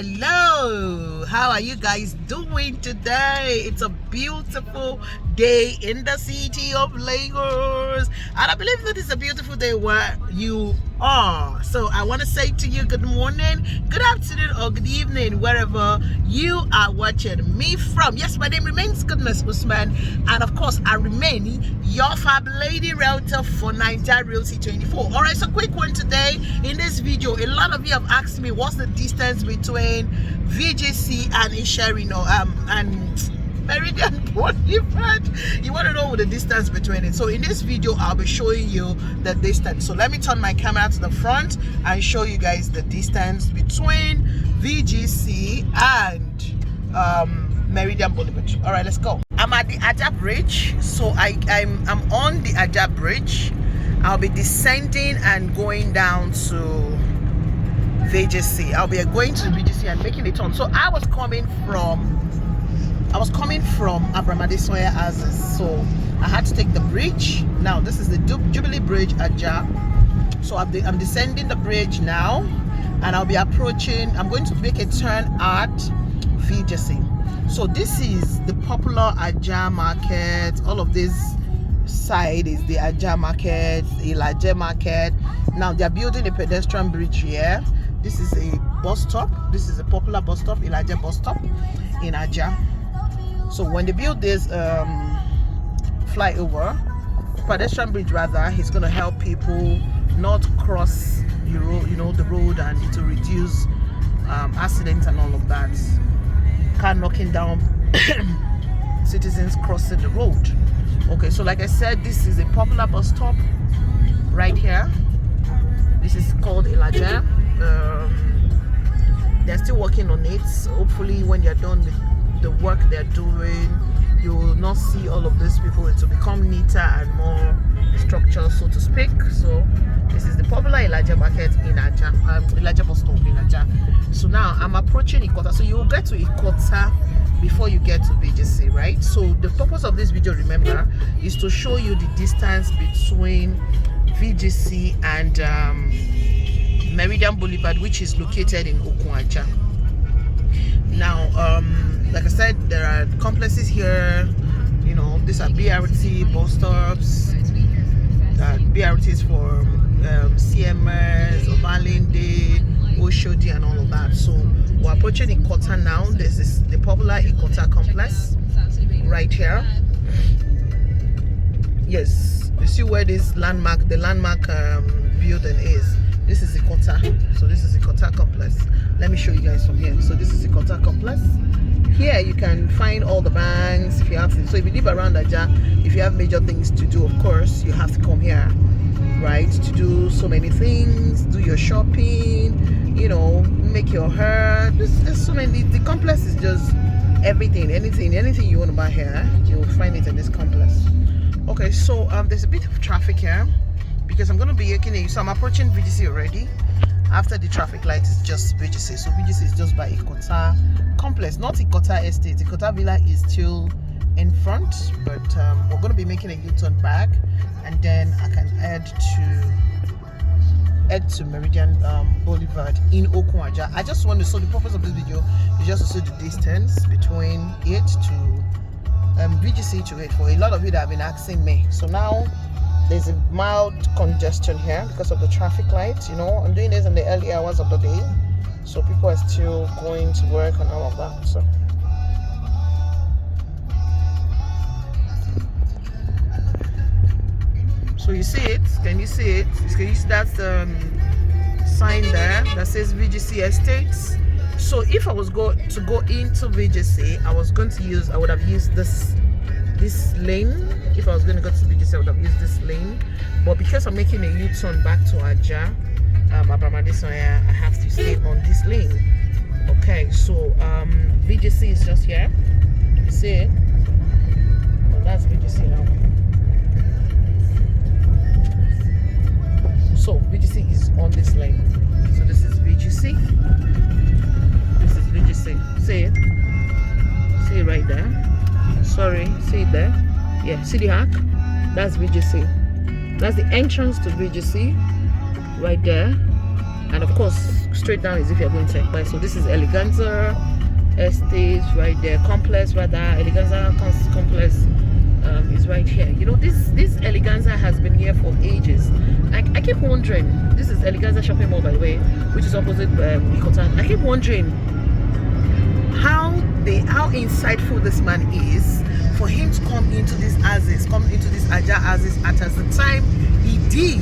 Hello, how are you guys doing today? It's a beautiful day in the city of Lagos, and I believe that it's a beautiful day where you are. So I want to say to you good morning, good afternoon, or good evening, wherever you are watching me from. Yes, my name remains Goodness Usman, and of course I remain your fab lady realtor for Nigeria Realty 24. All right, so quick one today. In this video, a lot of you have asked me what's the distance between VGC and Isherino and Meridian Boulevard. You want to know the distance between it. So in this video, I'll be showing you the distance. So let me turn my camera to the front and show you guys the distance between VGC and Meridian Boulevard. All right, let's go. I'm at the Ajah bridge. So I'm on the Ajah bridge. I'll be descending and going down to VGC. I'll be going to VGC and making a turn. So I was coming from Abramadesoya Azes, so I had to take the bridge. Now this is the Jubilee Bridge, Ajah. So I'm descending the bridge now, and I'll be approaching. I'm going to make a turn at VGC. So this is the popular Ajah market. All of this side is the Ajah market, the Ajah market. Now they're building a pedestrian bridge here. This is a bus stop. This is a popular bus stop, Ajah bus stop in Ajah. So when they build this flyover, pedestrian bridge rather, it's going to help people not cross the road, and to reduce accidents and all of that. Car knocking down citizens crossing the road. Okay, so like I said, this is a popular bus stop right here. This is called Ajah. They're still working on it. So hopefully when they're done with the work they're doing, you will not see all of these people. It will become neater and more structured, so to speak. So this is the popular Ajah market in Ajah, Ajah bus stop in Ajah. So now I'm approaching Ikota. So you'll get to Ikota before you get to VGC, right? So the purpose of this video, remember, is to show you the distance between VGC and Meridian Boulevard, which is located in Okun, Ajah. Now, like I said, there are complexes here. You know, these are BRT bus stops. BRTs for CMS, Obalinde, Oshodi, and all of that. So we're approaching Ikota now. This is the popular Ikota complex right here. Yes, you see where this the landmark building is. This is Ikota. So this is Ikota complex. Let me show you guys from here. So this is Ikota complex. Here you can find all the banks if you have to. So if you live around Ajah, if you have major things to do, of course you have to come here, right, to do so many things, do your shopping, you know, make your hair. There's so many. The complex is just everything, anything you want to buy here, you'll find it in this complex. Okay, so there's a bit of traffic here because I'm going to be making so I'm approaching VGC already. After the traffic light is just VGC. So VGC is just by Ikota complex, not Ikota estate. Ikota villa is still in front, but we're going to be making a U-turn back, and then I can head to Meridian Boulevard in Okun, Ajah. I just want to, so the purpose of this video is just to see the distance between it to VGC to it, for a lot of you that have been asking me. So now there's a mild congestion here because of the traffic lights. You know, I'm doing this in the early hours of the day, so people are still going to work and all of that. So you see it? Can you see it? Can you see that sign there that says VGC Estates? So if I was to go into VGC, I would have used this lane. If I was going to go to VGC, I would have used this lane, but because I'm making a U-turn back to Ajah, Abramadesoya, I have to stay on this lane. Okay, so VGC is just here. You see it? Well, that's VGC now. So VGC is on this lane. So this is VGC. This is VGC. See it? See it right there. Sorry, see it there? Yeah, see the arc? That's VGC. That's the entrance to VGC right there. and of course straight down is if you're going to Ekpe. So this is Eleganza Estate right there, complex rather. Eleganza complex is right here. You know, this Eleganza has been here for ages. I keep wondering, this is Eleganza shopping mall by the way, which is opposite Ikotan. I keep wondering how insightful this man is for him to come into this Ajah Aziz at the time he did.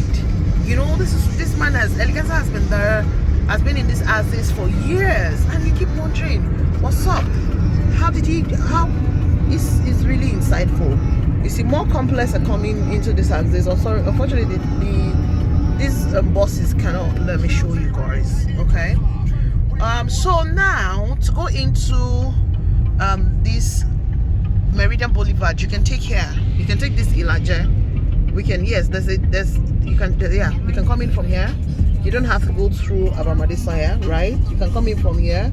You know, this man Eleganza has been in this Aziz for years, and you keep wondering what's up. It's really insightful. You see, more complex are coming into this Aziz. Unfortunately, these buses cannot let me show you guys. Okay. So now to go into this Meridian Boulevard, you can take here. You can take this Ajah. We can you can come in from here. You don't have to go through Abamadesaya, right? You can come in from here.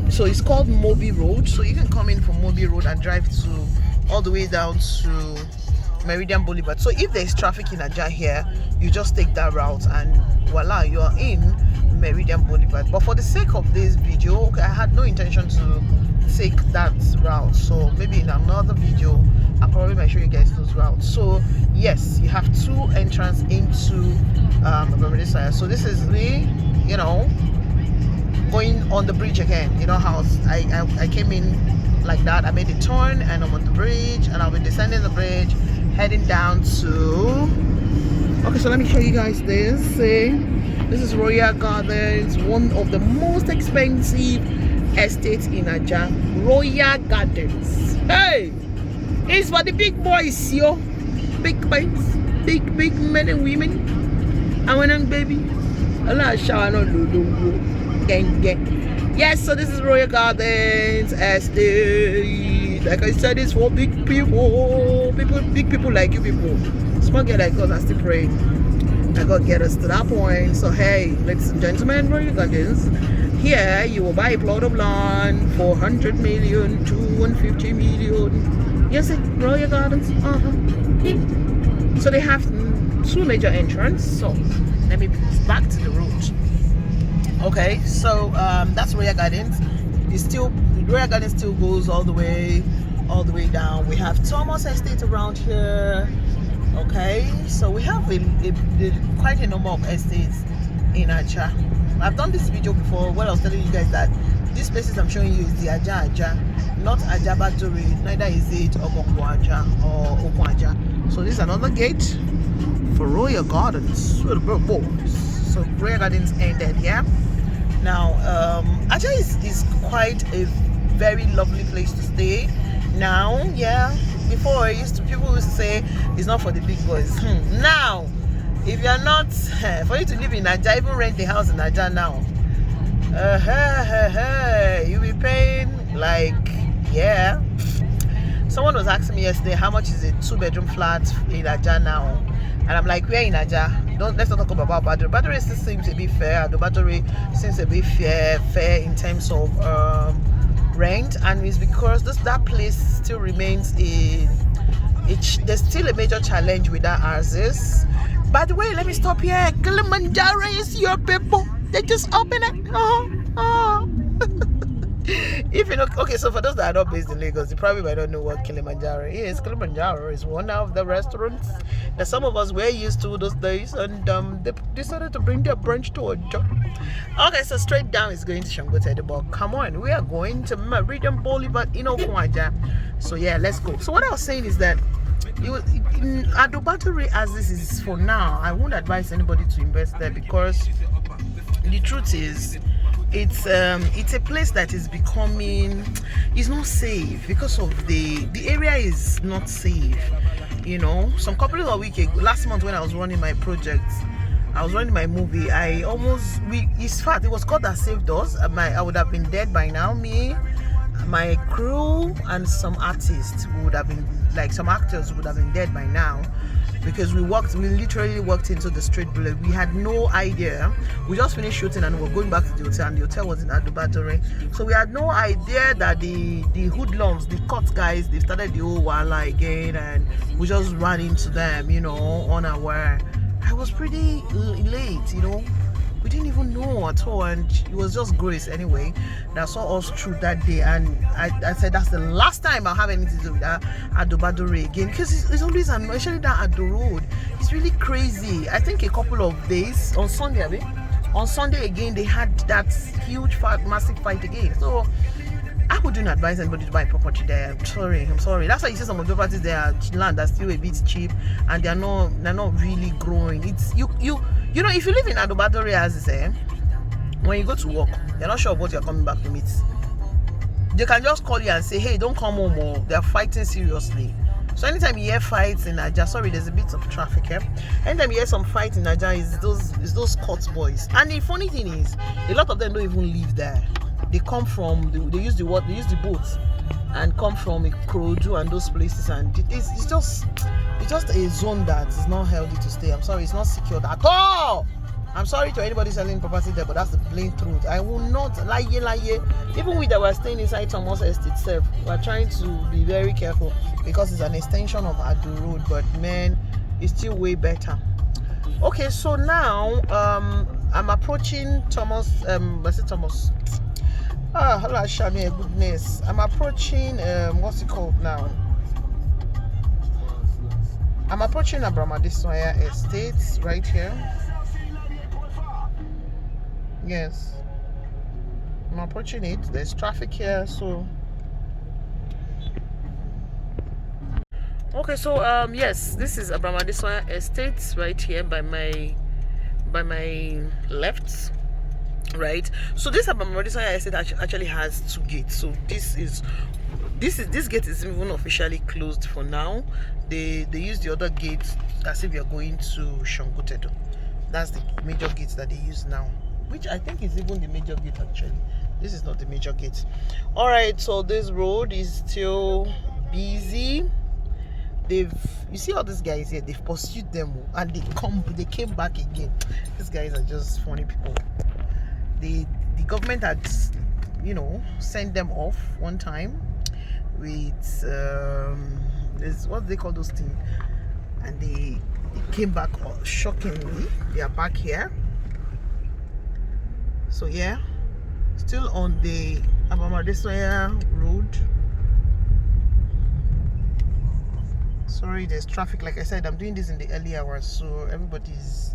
So it's called Mobi Road. So you can come in from Mobi Road and drive all the way down to Meridian Boulevard. So if there's traffic in Ajah here, you just take that route and voila, you are in Meridian Boulevard. But for the sake of this video, I had no intention to take that route, so maybe in another video I probably might show you guys those routes. So yes, you have two entrances into Meridian. So this is me, you know, going on the bridge again. You know how I came in like that, I made a turn and I'm on the bridge, and I'll be descending the bridge heading down to, okay, so let me show you guys this. This is Royal Gardens, one of the most expensive estates in Ajah. Royal Gardens. Hey, it's for the big boys, yo. Big boys, big men and women. I want young baby. Allah shower no do gang. Yes, so this is Royal Gardens estate. Like I said, it's for big people. Big people like you people. Small girl like us are still praying. I got to get us to that point. So hey, ladies and gentlemen, Royal Gardens. Here you will buy a plot of land for 100 million to 150 million. Yes, Royal Gardens. So they have two major entrances. So let me back to the road. Okay, so that's Royal Gardens. Royal Gardens still goes all the way down. We have Thomas Estate around here. Okay, so we have quite a number of estates in Ajah. I've done this video before where I was telling you guys that these places I'm showing you is the Ajah, not Ajah Battery, neither is it Okun Ajah or Okun Ajah. So this is another gate for Royal Gardens. So Royal Gardens ended here. Now Ajah is quite a very lovely place to stay. Now, yeah, before people used to say it's not for the big boys. Now, if you're not, for you to live in Ajah, even rent the house in Ajah now, you'll be paying like, yeah. Someone was asking me yesterday, how much is a 2-bedroom flat in Ajah now? And I'm like, we're in Ajah. Let's not talk about Battery. Battery still seems to be fair. The Battery seems to be fair in terms of rent, and it's because that place still remains there's still a major challenge with that Aziz. By the way, let me stop here. Kilimanjaro is your people. They just open it. If you know, okay, so for those that are not based in Lagos, you probably might not know what Kilimanjaro is. Kilimanjaro is one of the restaurants that some of us were used to those days, and they decided to bring their brunch to Ajah. Okay, so straight down is going to Shangote, but come on, we are going to Meridian Boulevard in Okun. So yeah, let's go. So what I was saying is that Battery as this is for now, I won't advise anybody to invest there, because the truth is it's a place that is it's not safe because of the area is not safe. You know, some couple of weeks ago, last month when I was running my project, I was running my movie, it's fact, it was God that saved us. I would have been dead by now. Me, my crew, and some artists would have been, like some actors would have been dead by now, because we literally walked into the straight bullet. We had no idea. We just finished shooting and we were going back to the hotel, and the hotel wasn't at the Battery. So we had no idea that the hoodlums, the cut guys, they started the whole wala again, and we just ran into them, you know, unaware. I was pretty late, you know. We didn't even know at all, and it was just grace anyway that saw us through that day. And I said that's the last time I'll have anything to do with that Adobadore again, because it's always annoying, especially that Ado Road. It's really crazy. I think a couple of days on Sunday, on Sunday again, they had that huge, massive fight again. So I wouldn't advise anybody to buy property there. I'm sorry. That's why you see some of the properties there, land that's still a bit cheap, and they're not really growing. It's you know, if you live in Adobadore, as I say, when you go to work, you're not sure of what you're coming back to meet. They can just call you and say, hey, don't come home, or they're fighting seriously. So anytime you hear fights in Ajah, sorry, there's a bit of traffic here. Anytime you hear some fights in Ajah, it's those court boys. And the funny thing is, a lot of them don't even live there. They come from, they use the boats and come from Ikorodu and those places, and it's just a zone that is not healthy to stay. I'm sorry, it's not secured at all. I'm sorry to anybody selling property there, but that's the plain truth. I will not lie. Even we that were staying inside Thomas Estate itself, we're trying to be very careful because it's an extension of Ado Road, but man, it's still way better. Okay, so now I'm approaching Thomas. What's it, Thomas? Hello, Shami, goodness. I'm approaching what's it called now? I'm approaching Abramadesoya Estates right here. Yes, I'm approaching it. There's traffic here, so okay. So yes, this is Abramadesoya Estates right here by my left. Right, so this Abramadesoya Estate actually has 2 gates. So this gate is even officially closed for now. They use the other gate as if you're going to Shangotedo. That's the major gate that they use now, which I think is even the major gate actually. This is not the major gate. All right, so this road is still busy. You see all these guys here, they've pursued them and they came back again. These guys are just funny people. The government had, sent them off one time with what they call those things, and they came back shockingly. They are back here. So yeah, still on the Abramadesoya road. Sorry, there's traffic. Like I said, I'm doing this in the early hours, so everybody's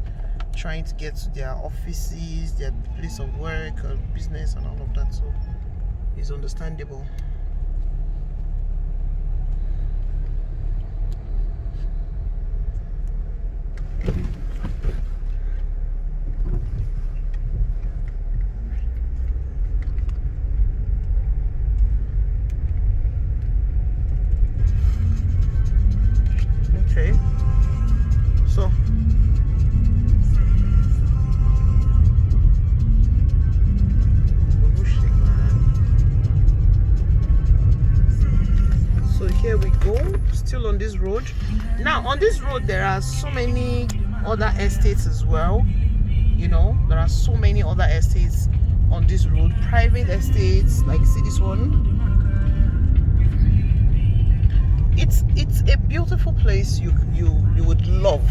trying to get to their offices, their place of work or business and all of that, so it's understandable. Okay, so here we go, still on this road. Now on this road there are so many other estates as well. There are so many other estates on this road, private estates. Like, see this one, it's a beautiful place. You would love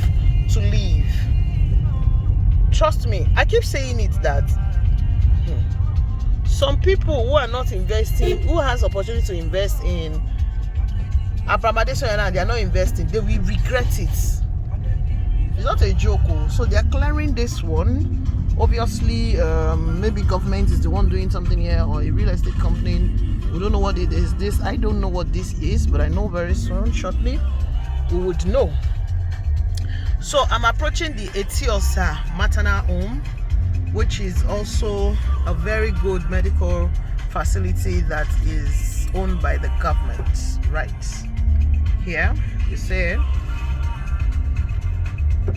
to live. Trust me, I keep saying it that some people who are not investing, who has opportunity to invest in Abramadesoya land, they are not investing, they will regret it. It's not a joke. So they are clearing this one. Obviously, maybe government is the one doing something here, or a real estate company. We don't know what it is. I don't know what this is, but I know very soon, shortly, we would know. So I'm approaching the Etiosa maternal home, which is also a very good medical facility that is owned by the government. Right here, you see,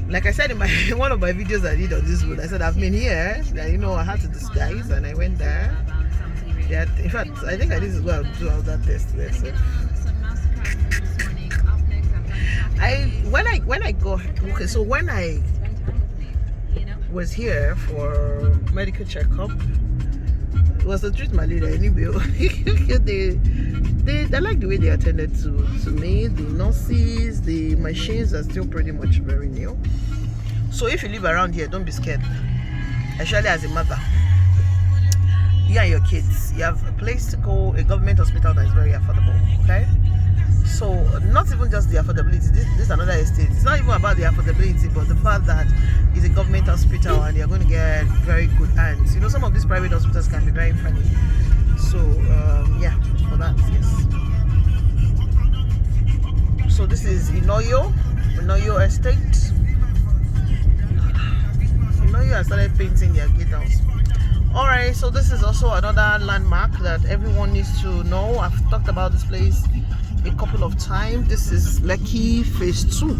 like I said in one of my videos I did on this road, I said I've been here. I had to disguise, and I went there. In fact, I think I did as well do all that test there. So when I was here for medical checkup, it was to treat malaria anyway. They like the way they attended to me. The nurses, the machines are still pretty much very new. So if you live around here, don't be scared. especially as a mother. You and your kids, you have a place to go, a government hospital that is very affordable. Okay, so not even just the affordability. This is another estate. It's not even about the affordability, but the fact that it's a government hospital and you're going to get very good hands. You know, some of these private hospitals can be very funny. So yeah, for that, yes. So this is Inoyo Estate. Inoyo has started painting their gatehouse. Alright, so this is also another landmark that everyone needs to know. I've talked about this place a couple of times. This is Lekki Phase 2.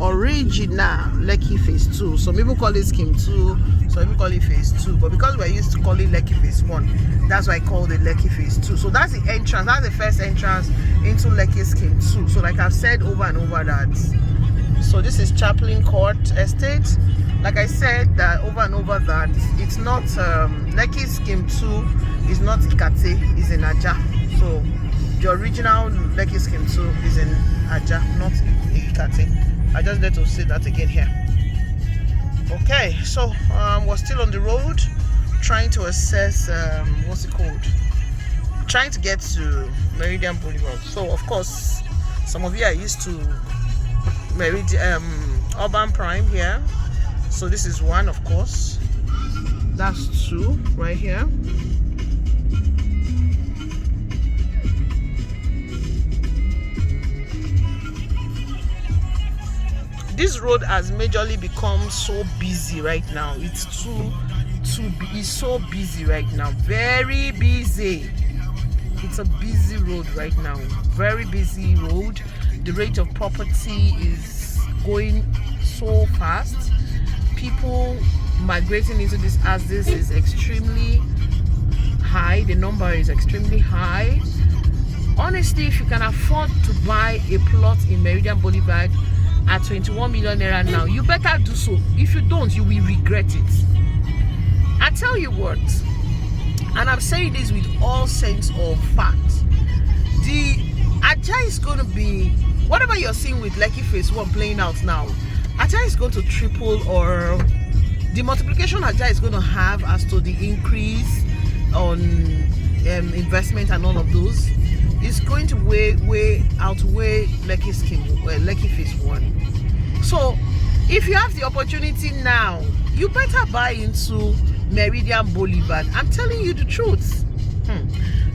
Original Lekki Phase 2. Some people call it Scheme 2, some people call it Phase 2. But because we're used to calling Lekki Phase 1, that's why I called it Lekki Phase 2. So that's the entrance, that's the first entrance into Lekki Scheme 2. So like I've said over and over that. So this is Chaplain Court Estate. Like I said that over and over that it's not Lekki Scheme 2 is not Ikate, it's in Ajah. So the original Lekki Scheme 2 is in Ajah, not Ikate. I just need to say that again here. Okay, so we're still on the road trying to assess what's it called? Trying to get to Meridian Boulevard. So of course some of you are used to Meridian Urban Prime here. So this is one, of course. That's two right here. This road has majorly become so busy right now. It's it's so busy right now. Very busy. It's a busy road right now. Very busy road. The rate of property is going so fast. People migrating into this as this is extremely high. The number is extremely high. Honestly, if you can afford to buy a plot in Meridian Boulevard at 21 million naira now, you better do so. If you don't, you will regret it. I tell you what, and I'm saying this with all sense of fact, the Ajah is going to be, whatever you're seeing with Lekki Phase 1 playing out now, Ajah is going to triple, or the multiplication Ajah is going to have as to the increase on investment and all of those is going to way outweigh Lekki Phase 1. So if you have the opportunity now, you better buy into Meridian Boulevard. I'm telling you the truth.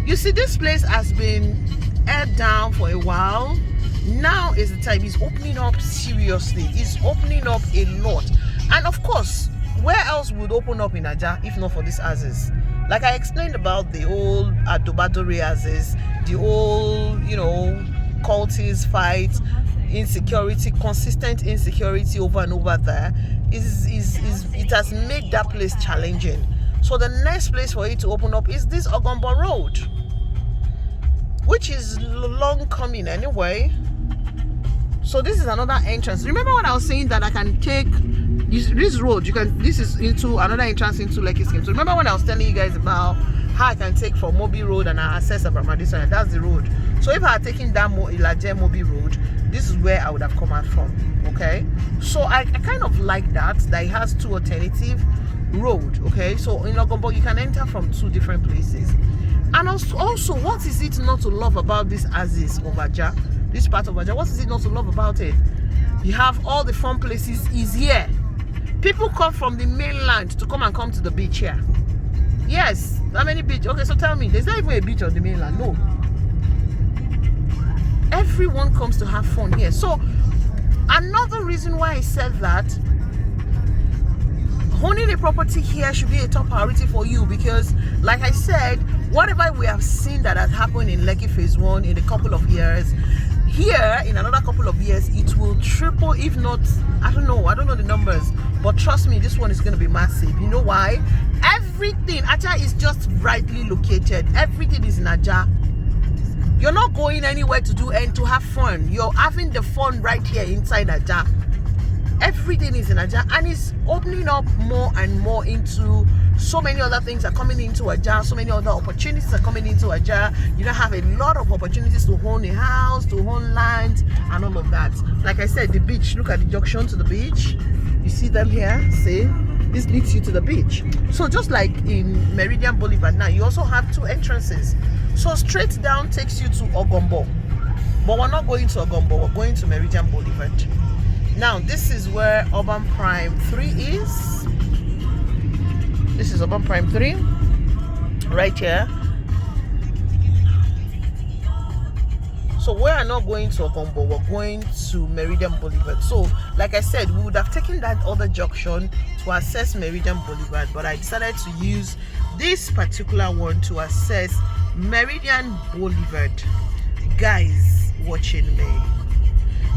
You see, this place has been aired down for a while. Now is the time. It's opening up seriously. It's opening up a lot. And of course, where else would open up in Ajah if not for these houses? Like I explained about the old Adobadore houses, the old, cultist fights, insecurity, consistent insecurity over and over there. It has made that place challenging. So the next place for it to open up is this Ogombo Road, which is long coming anyway. So this is another entrance. Remember when I was saying that I can take this road, this is into another entrance into Lekki Scheme. So remember when I was telling you guys about how I can take from Mobi Road and I access Abramadisa, that's the road. So if I had taken that Ilaje Mobi Road, this is where I would have come out from. Okay, so I kind of like that it has two alternative road. Okay, so in Ogombo you can enter from two different places. And also what is it not to love about this Aziz of Ajah, this part of Ajah? What is it not to love about it? You have all the fun places is here. People come from the mainland to come to the beach here. Yes, how many beach? Okay, so tell me, there's not even a beach on the mainland. No, everyone comes to have fun here. So another reason why I said that owning a property here should be a top priority for you, because like I said, whatever we have seen that has happened in Lekki Phase 1 in a couple of years, here in another couple of years it will triple, if not, I don't know the numbers, but trust me, this one is going to be massive. You know why? Everything, Ajah is just rightly located. Everything is in Ajah. You're not going anywhere to do and to have fun. You're having the fun right here inside Ajah. Everything is in Ajah, and it's opening up more and more into so many other things are coming into Ajah. So many other opportunities are coming into Ajah. You don't have a lot of opportunities to own a house, to own land, and all of that. Like I said, the beach, look at the junction to the beach. You see them here, see? this leads you to the beach. So just like in Meridian Boulevard now, you also have 2 entrances. So straight down takes you to Ogombo, but we're not going to Ogombo, we're going to Meridian Boulevard. Now this is where Urban Prime 3 is. This is Urban Prime 3 right here. So we are not going to Ogombo, we're going to Meridian Boulevard. So like I said, we would have taken that other junction to access Meridian Boulevard, but I decided to use this particular one to access Meridian Boulevard. Guys watching me,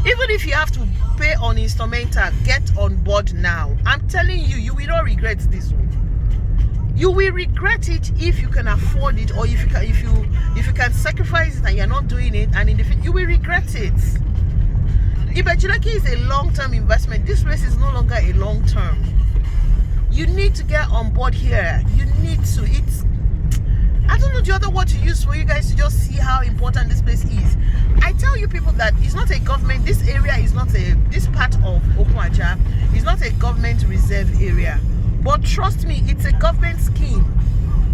even if you have to pay on instrumental, get on board now. I'm telling you, you will not regret this one. You will regret it if you can afford it, or if you can sacrifice it and you're not doing it, and in the future you will regret it. Ibejuleke is a long-term investment. This race is no longer a long-term. You need to get on board here. You need to. I don't know the other word to use for you guys to just see how important this place is. I tell you people that it's not a government. This area is not this part of Okun Ajah is not a government reserve area. But trust me, it's a government scheme.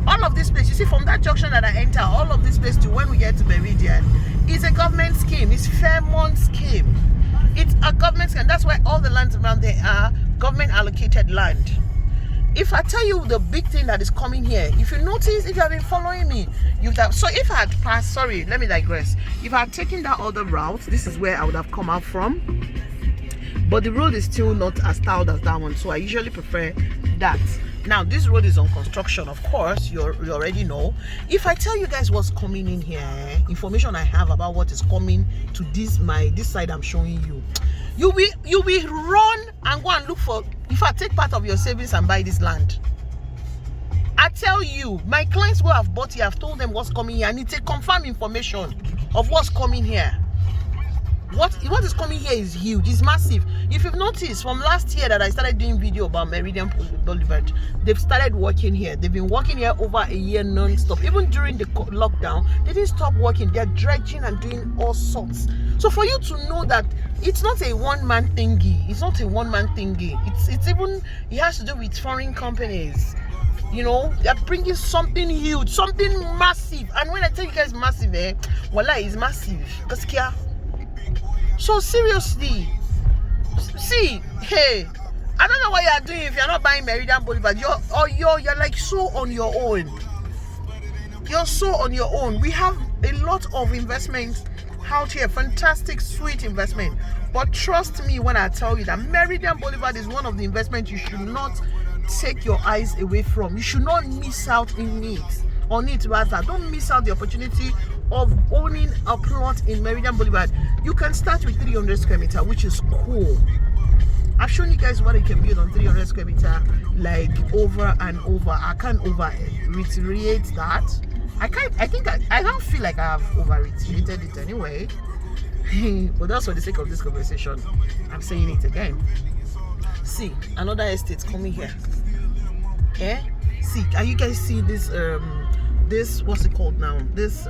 All of this place, you see from that junction that I enter, all of this place to when we get to Meridian, is a government scheme. It's Fairmont scheme. It's a government scheme. That's why all the lands around there are government allocated land. If I tell you the big thing that is coming here, if you notice, if you have been following me, so if I had passed, sorry, let me digress. If I had taken that other route, this is where I would have come out from. But the road is still not as tiled as that one, so I usually prefer that. Now this road is on construction, of course, you already know. If I tell you guys what's coming in here, information I have about what is coming to this side I'm showing you, you will run and go and look for. If I take part of your savings and buy this land, I tell you, my clients who have bought here, I've told them what's coming here, and it's a confirmed information of what's coming here. What is coming here is huge, it's massive. If you've noticed from last year that I started doing video about Meridian Boulevard, they've started working here. They've been working here over a year non-stop. Even during the lockdown, they didn't stop working. They're dredging and doing all sorts. So for you to know that it's not a one-man thingy, it's not a one-man thingy. It's even, it has to do with foreign companies. You know, they're bringing something huge, something massive. And when I tell you guys massive, voila, it's massive. So seriously, see, hey, I don't know what you're doing if you're not buying Meridian Boulevard. You're like so on your own. You're so on your own. We have a lot of investments out here, fantastic, sweet investment. But trust me when I tell you that Meridian Boulevard is one of the investments you should not take your eyes away from. You should not miss out on it rather. Don't miss out the opportunity of owning a plot in Meridian Boulevard. You can start with 300 square meter, which is cool. I've shown you guys what you can build on 300 square meter, like over and over. I can't reiterate that. I don't feel like I have over-reiterated it anyway. But that's for the sake of this conversation, I'm saying it again. See, another estate coming here. See, can you guys see this this, what's it called now, this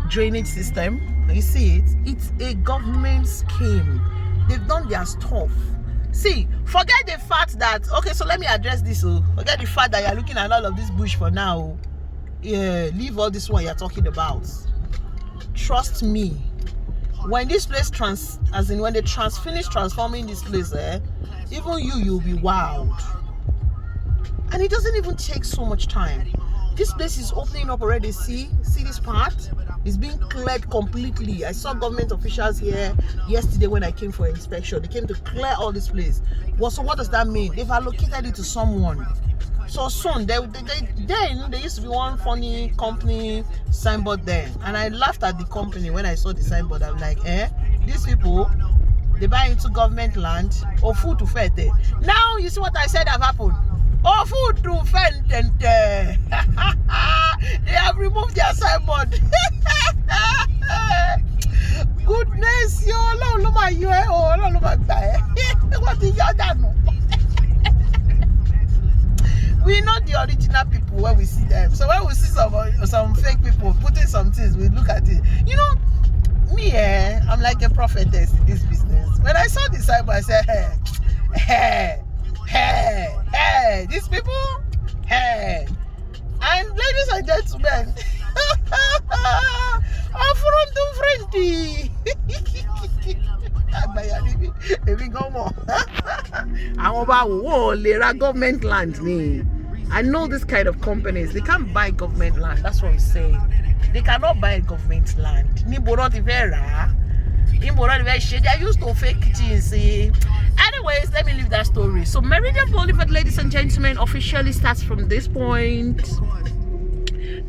drainage system? You see it? It's a government scheme. They've done their stuff. See, forget the fact that, okay, so let me address this. Forget the fact that you're looking at all of this bush for now. Yeah, leave all this one you're talking about. Trust me, when this place when they finish transforming this place, even you'll be wowed. And it doesn't even take so much time. This place is opening up already. See this part? It's being cleared completely. I saw government officials here yesterday when I came for inspection. They came to clear all this place. Well, so what does that mean? They've allocated it to someone. So soon, then there used to be one funny company signboard there. And I laughed at the company when I saw the signboard. I'm like, these people, they buy into government land or food to feed there. Now, you see what I said have happened? Oh, food to fend and they have removed their signboard. Goodness, yo, what is your done? We're not the original people when we see them. So when we see some fake people putting some things, we look at it. You know, me, I'm like a prophetess in this business. When I saw the signboard, I said, hey, Hey, hey, hey, these people, hey. And ladies and gentlemen, I'm from Friendly. Even go more. I'm about government land. I know this kind of companies, they can't buy government land. That's what I'm saying. They cannot buy government land. I used to fake things. Anyways, let me leave that story. So Meridian Boulevard, ladies and gentlemen, officially starts from this point.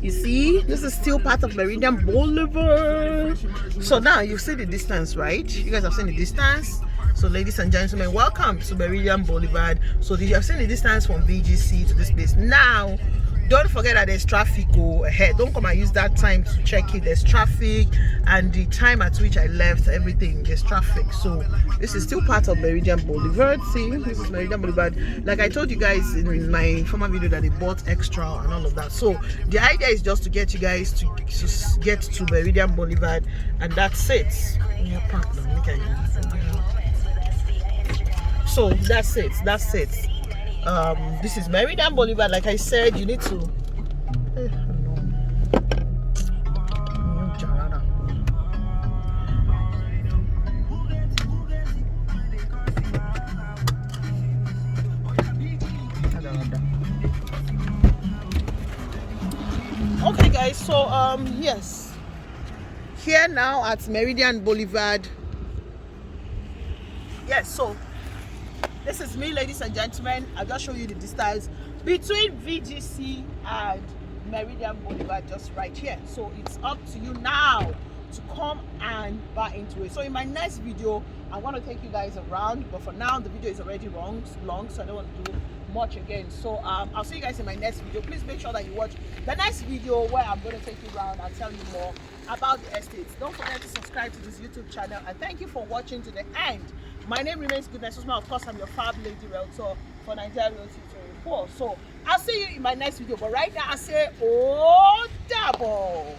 You see, this is still part of Meridian Boulevard. So now you see the distance, right? You guys have seen the distance. So ladies and gentlemen, welcome to Meridian Boulevard. So you have seen the distance from VGC to this place. Now, don't forget that there's traffic ahead. Don't come and use that time to check it. There's traffic, and the time at which I left, everything, there's traffic. So this is still part of Meridian Boulevard. See, this is Meridian Boulevard. Like I told you guys in my former video that they bought extra and all of that. So the idea is just to get you guys to get to Meridian Boulevard, and that's it. So that's it. That's it. This is Meridian Boulevard. Like I said, you need to. Okay, guys. So yes, here now at Meridian Boulevard. Yes. So. This is me, ladies and gentlemen. I'll just show you the distance between VGC and Meridian Boulevard, just right here. So it's up to you now to come and buy into it. So in my next video, I want to take you guys around, but for now the video is already long, so I don't want to do much again. So I'll see you guys in my next video. Please make sure that you watch the next video where I'm going to take you around and tell you more about the estates. Don't forget to subscribe to this YouTube channel, and thank you for watching to the end. My name remains Goodness Usman. Of course, I'm your Fab Lady Realtor for Nigeria Realty 24. So I'll see you in my next video. But right now, I say, oh, double.